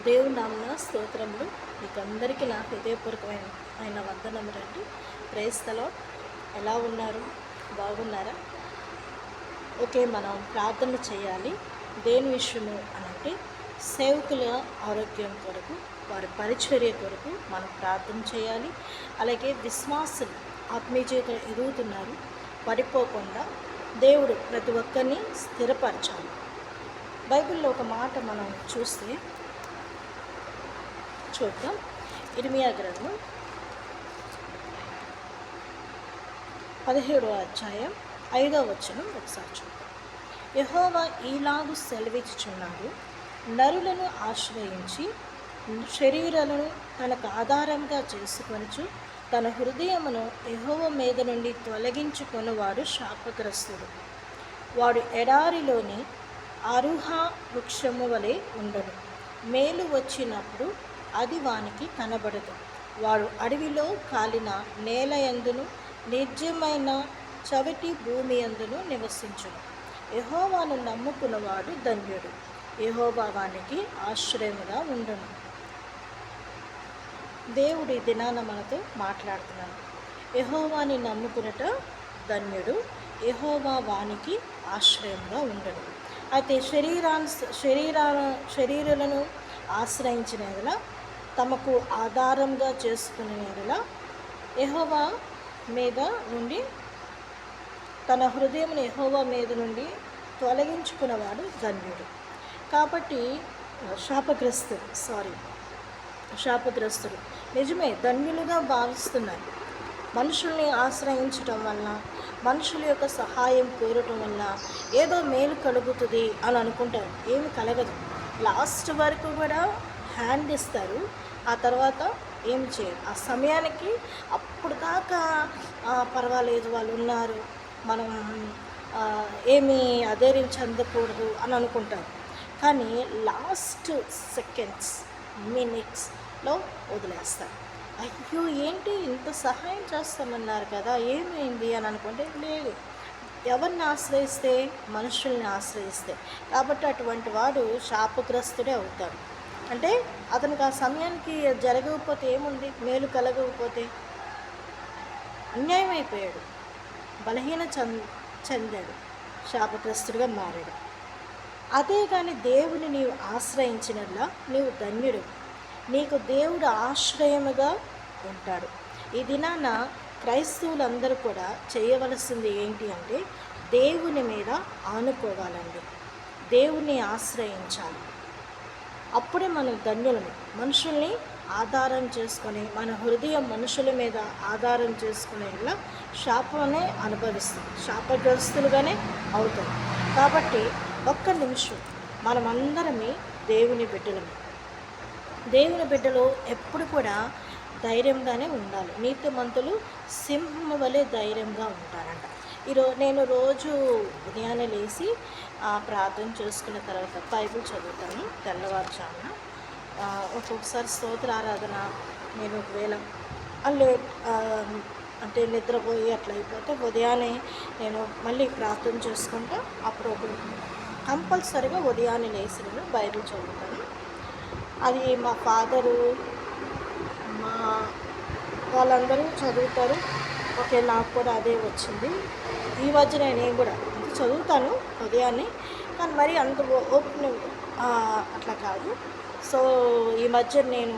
దేవుని నామమున స్తోత్రములు. మీకు అందరికీ నా హృదయపూర్వకమైన వందనములండి. Praise the lord. ఎలా ఉన్నారు? బాగున్నారా? ఓకే, మనం ప్రార్థన చేయాలి. దేని విషయము అనంటే సేవకుల ఆరోగ్యం కొరకు, వారి పరిచర్య కొరకు మనం ప్రార్థన చేయాలి. అలాగే విశ్వాసులు ఆత్మీయ జీవితం ఎదుగుతున్నారు, పడిపోకుండా దేవుడు ప్రతి ఒక్కరిని స్థిరపరచాలి. బైబిల్లో ఒక మాట మనం చూద్దాం. ఇర్మియా గ్రంథం 17వ అధ్యాయం 5వ వచనం ఒకసారి చూద్దాం. యెహోవా ఈలాగు సెలవిచ్చుచున్నాడు, నరులను ఆశ్రయించి శరీరాలను తనకు ఆధారంగా చేసుకొనుచు తన హృదయమును యెహోవా మీద నుండి తొలగించుకొనువాడు శాపగ్రస్తుడు. వాడు ఎడారిలోని అరుహ వృక్షము వలె ఉండడు. మేలు వచ్చినప్పుడు అది వానికి కనబడదు. వాడు అడవిలో కాలిన నేల యందును నిర్జమైన చవిటి భూమి యందును నివసించును. యెహోవాను నమ్ముకున్నవాడు ధన్యుడు. యెహోవా వానికి ఆశ్రయముగా ఉండును. దేవుడి దినాన మనతో మాట్లాడుతున్నాడు. యెహోవాని నమ్ముకున్నట ధన్యుడు, యెహోవా వానికి ఆశ్రయంగా ఉండడు. అయితే శరీరాలను ఆశ్రయించిన ఎడల, తమకు ఆధారంగా చేసుకునే ఎడల యెహోవా మీద నుండి తన హృదయమును యెహోవా మీద నుండి తొలగించుకున్నవాడు ధన్యుడు. కాబట్టి శాపగ్రస్తుడు నిజమే ధన్యులుగా భావిస్తున్నారు. మనుషుల్ని ఆశ్రయించటం వల్ల, మనుషుల యొక్క సహాయం కోరటం వల్ల ఏదో మేలు కలుగుతుంది అని అనుకుంటారు. ఏమి కలగదు. లాస్ట్ వరకు కూడా హ్యాండ్ ఇస్తారు, ఆ తర్వాత ఏం చేయరు. ఆ సమయానికి అప్పుడు దాకా పర్వాలేదు, వాళ్ళు ఉన్నారు, మనం ఏమీ అధైర్యం చెందకూడదు అని అనుకుంటారు. కానీ లాస్ట్ సెకండ్స్, మినిట్స్లో వదిలేస్తారు. అయ్యో ఏంటి ఇంత సహాయం చేస్తామన్నారు కదా, ఏమైంది అని అనుకుంటే లేదు. ఎవరిని ఆశ్రయిస్తే? మనుషుల్ని ఆశ్రయిస్తే. కాబట్టి అటువంటి వాడు శాపగ్రస్తుడే అవుతాడు. అంటే అతనికి ఆ సమయానికి జరగకపోతే ఏముంది, మేలు కలగకపోతే అన్యాయం అయిపోయాడు, బలహీన చెందాడు, శాపగ్రస్తుడిగా మారాడు. అదే కానీ దేవుని నీవు ఆశ్రయించినట్లా నీవు ధన్యుడు. నీకు దేవుడు ఆశ్రయముగా ఉంటాడు. ఈ దినాన క్రైస్తవులందరూ కూడా చేయవలసింది ఏంటి అంటే దేవుని మీద ఆనుకోవాలండి, దేవుని ఆశ్రయించాలి. అప్పుడే మనం ధన్యులము. మనుషుల్ని ఆధారం చేసుకొని, మన హృదయం మనుషుల మీద ఆధారం చేసుకునేలా శాపమే అనుభవిస్తాం, శాపగ్రస్తులుగానే అవుతాం. కాబట్టి ఒక్క నిమిషం మనమందరమే దేవుని బిడ్డలము. దేవుని బిడ్డలు ఎప్పుడు కూడా ధైర్యంగానే ఉండాలి. నీతిమంతులు సింహము వలె ధైర్యంగా ఉంటారంట. నేను రోజు ఉదయాన్నే లేచి ప్రార్థన చేసుకున్న తర్వాత బైబిల్ చదువుతాను తెల్లవారుజామున. ఒక్కొక్కసారి స్తోత్ర ఆరాధన నేను ఒకవేళ అంటే నిద్రపోయి అట్లా అయిపోతే ఉదయాన్నే నేను మళ్ళీ ప్రార్థన చేసుకుంటా. అప్పుడు కంపల్సరీగా ఉదయాన్నే లేచి నేను బైబిల్ చదువుతాను. అది మా ఫాదరు, మా వాళ్ళందరూ చదువుతారు. ఓకే, నాకు కూడా అదే వచ్చింది. ఈ మధ్య నేను కూడా చదువుతాను ఉదయాన్నే, కానీ మరి అంత ఓపెన్ అట్లా కాదు. సో ఈ మధ్య నేను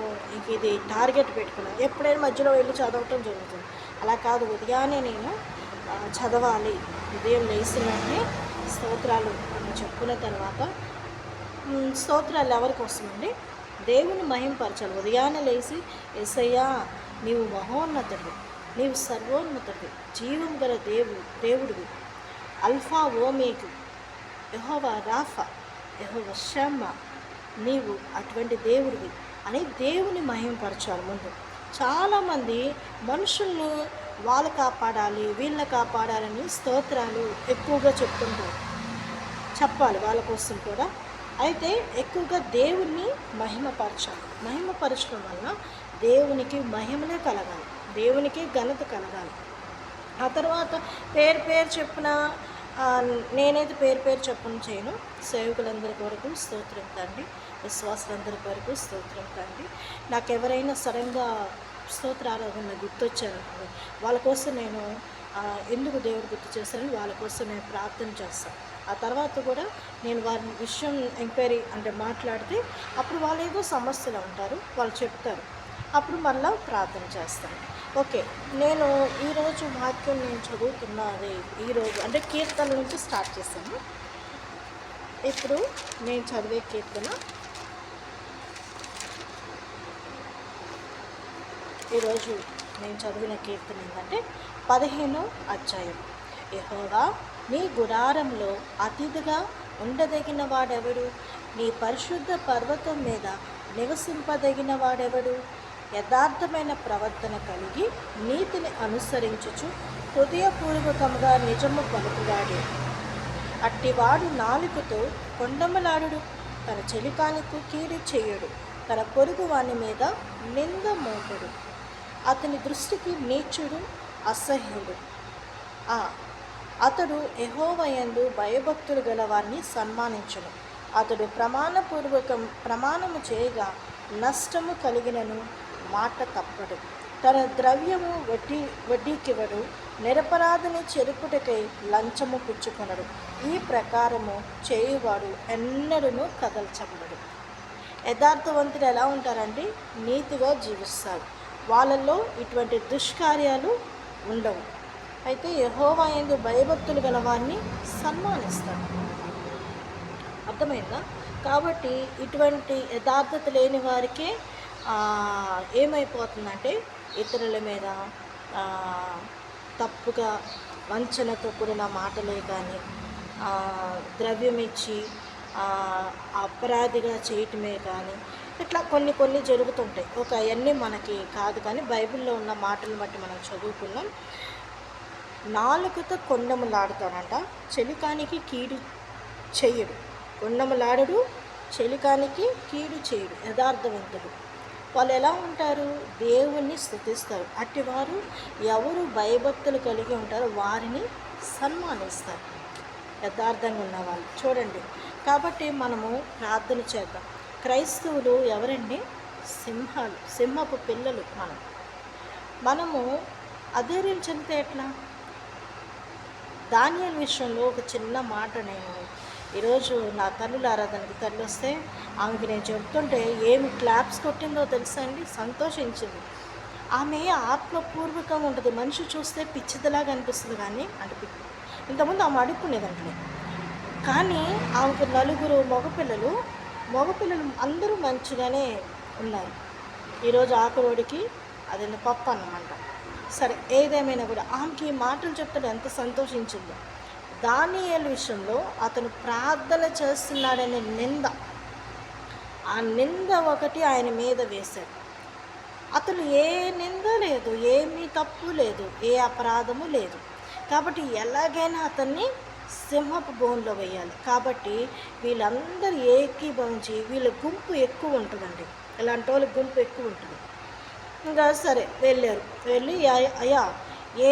ఇది టార్గెట్ పెట్టుకున్నాను, ఎప్పుడైనా మధ్యలో వెళ్ళి చదవటం జరుగుతుంది. అలా కాదు, ఉదయాన్నే నేను చదవాలి. ఉదయం లేచినట్టే స్తోత్రాలు చెప్పుకున్న తర్వాత, స్తోత్రాలు ఎవరికి వస్తుందండి? దేవుని మహింపరచాలి. ఉదయాన్నే లేచి యేసయ్యా నీవు మహోన్నతుడివి, నీవు సర్వోన్నతుడివి, జీవం గల దేవుడివి, అల్ఫా ఓమేగు, యెహోవా రాఫా, యెహోవా షమ్మా, నీవు అటువంటి దేవుడివి అని దేవుని మహింపరచాలి. ముందు చాలామంది మనుషుల్ని వాళ్ళు కాపాడాలి, వీళ్ళని కాపాడాలని స్తోత్రాలు ఎక్కువగా చెప్పాలి వాళ్ళ కోసం కూడా. అయితే ఎక్కువగా దేవుణ్ణి మహిమపరచాలి. మహిమపరచడం వల్ల దేవునికి మహిమనే కలగాలి, దేవునికి ఘనత కలగాలి. ఆ తర్వాత పేరు చెప్పిన నేనైతే పేరు చెప్పని చేయను. సేవకులందరి కొరకు స్తోత్రం తండ్రి. విశ్వాసులందరి వరకు స్తోత్రం తండ్రి. నాకు ఎవరైనా సడన్గా స్తోత్రారాధన గుర్తొచ్చారనుకో, వాళ్ళ కోసం నేను ఎందుకు దేవుడు గుర్తు చేస్తారని వాళ్ళ కోసం నేను ప్రార్థన చేస్తాను. ఆ తర్వాత కూడా నేను వారి విషయం ఎంక్వైరీ అంటే మాట్లాడితే అప్పుడు వాళ్ళు ఏదో సమస్యలు ఉంటారు, వాళ్ళు చెప్తారు, అప్పుడు మళ్ళీ ప్రార్థన చేస్తాను. ఓకే, నేను ఈరోజు వాక్యం నేను చదువుతున్నది ఈరోజు అంటే కీర్తన నుంచి స్టార్ట్ చేశాను. ఇప్పుడు నేను చదివే కీర్తన ఈరోజు నేను చదివిన కీర్తన ఏంటంటే 15వ అధ్యాయం. యెహోవా, నీ గుడారంలో అతిథిగా ఉండదగిన వాడెవడు? నీ పరిశుద్ధ పర్వతం మీద నివసింపదగిన వాడెవడు? యథార్థమైన ప్రవర్తన కలిగి నీతిని అనుసరించుచు హృదయపూర్వకంగా నిజము పలుకువాడే. అట్టివాడు నాలుకతో కొండమలాడుడు, తన చెలికానికి కీడు చేయడు, తన పొరుగు వాని మీద నింద మోపడు. అతని దృష్టికి నీచుడు, అసహ్యుడు. అతడు యెహోవాయందు భయభక్తులు గల వారిని సన్మానించును. అతడు ప్రమాణము చేయగా నష్టము కలిగినను మాట తప్పడు. తన ద్రవ్యము వడ్డీకివ్వడు, నిరపరాధిని చెరుపుటకై లంచము పుచ్చుకొనడు. ఈ ప్రకారము చేయువాడు ఎన్నడూనూ కదల్చబడడు. యథార్థవంతులు ఎలా ఉంటారండి? నీతిగా జీవిస్తారు. వాళ్ళల్లో ఇటువంటి దుష్కార్యాలు ఉండవు. అయితే యెహోవా యందు భయభక్తులు గల వారిని సన్మానిస్తారు. అర్థమైందా? కాబట్టి ఇటువంటి యథార్థత లేని వారికే ఏమైపోతుందంటే ఇతరుల మీద తప్పుగా వంచనతో కూడిన మాటలే కానీ, ద్రవ్యం ఇచ్చి అపరాధిగా చేయటమే కానీ, ఇట్లా కొన్ని జరుగుతుంటాయి. అవన్నీ మనకి కాదు, కానీ బైబిల్లో ఉన్న మాటలను బట్టి మనం చదువుకున్నాం. నాలుకతో కొండములాడుతాడంట, చెలికానికి కీడు చెయ్యడు. కొండములాడడు, చెలికానికి కీడు చేయడు. యథార్థవంతుడు. వాళ్ళు ఎలా ఉంటారు? దేవుణ్ణి స్తుతిస్తారు. అట్టివారు ఎవరు భయభక్తులు కలిగి ఉంటారో వారిని సన్మానిస్తారు. యథార్థంగా ఉన్నవాళ్ళు చూడండి. కాబట్టి మనము ప్రార్థన చేద్దాం. క్రైస్తవులు ఎవరండి? సింహాలు, సింహపు పిల్లలు. మనము అధైర్యం చెందితే ఎట్లా? దానియేలు విషయంలో ఒక చిన్న మాట, నేను ఈరోజు నా తల్లుల ఆరాధనకి తల్లి వస్తే ఆమెకి నేను చెప్తుంటే ఏమి క్లాప్స్ కొట్టిందో తెలుసా అండి? సంతోషించింది. ఆమె ఆత్మపూర్వకంగా ఉంటుంది. మనిషి చూస్తే పిచ్చిదిలాగా అనిపిస్తుంది, కానీ అంటే ఇంతకుముందు ఆమె అడుక్కునేదంటే, కానీ ఆమెకు 4 మగపిల్లలు అందరూ మంచిగానే ఉన్నారు. ఈరోజు ఆకురోడికి అది పప్పు అన్నమాట. సరే, ఏదేమైనా కూడా ఆమెకి ఈ మాటలు చెప్తాడు ఎంత సంతోషించిందో. దానియేలు విషయంలో అతను ప్రార్థన చేస్తున్నాడనే నింద, ఆ నింద ఒకటి ఆయన మీద వేశాడు. అతను ఏ నింద లేదు, ఏమీ తప్పు లేదు, ఏ అపరాధము లేదు. కాబట్టి ఎలాగైనా అతన్ని సింహపు బోన్లో వేయాలి. కాబట్టి వీళ్ళందరూ ఏకీభవించి, వీళ్ళ గుంపు ఎక్కువ ఉంటుందండి, ఇలాంటి వాళ్ళ గుంపు ఎక్కువ ఉంటుంది. ఇంకా సరే వెళ్ళారు. వెళ్ళి అయ్యా ఏ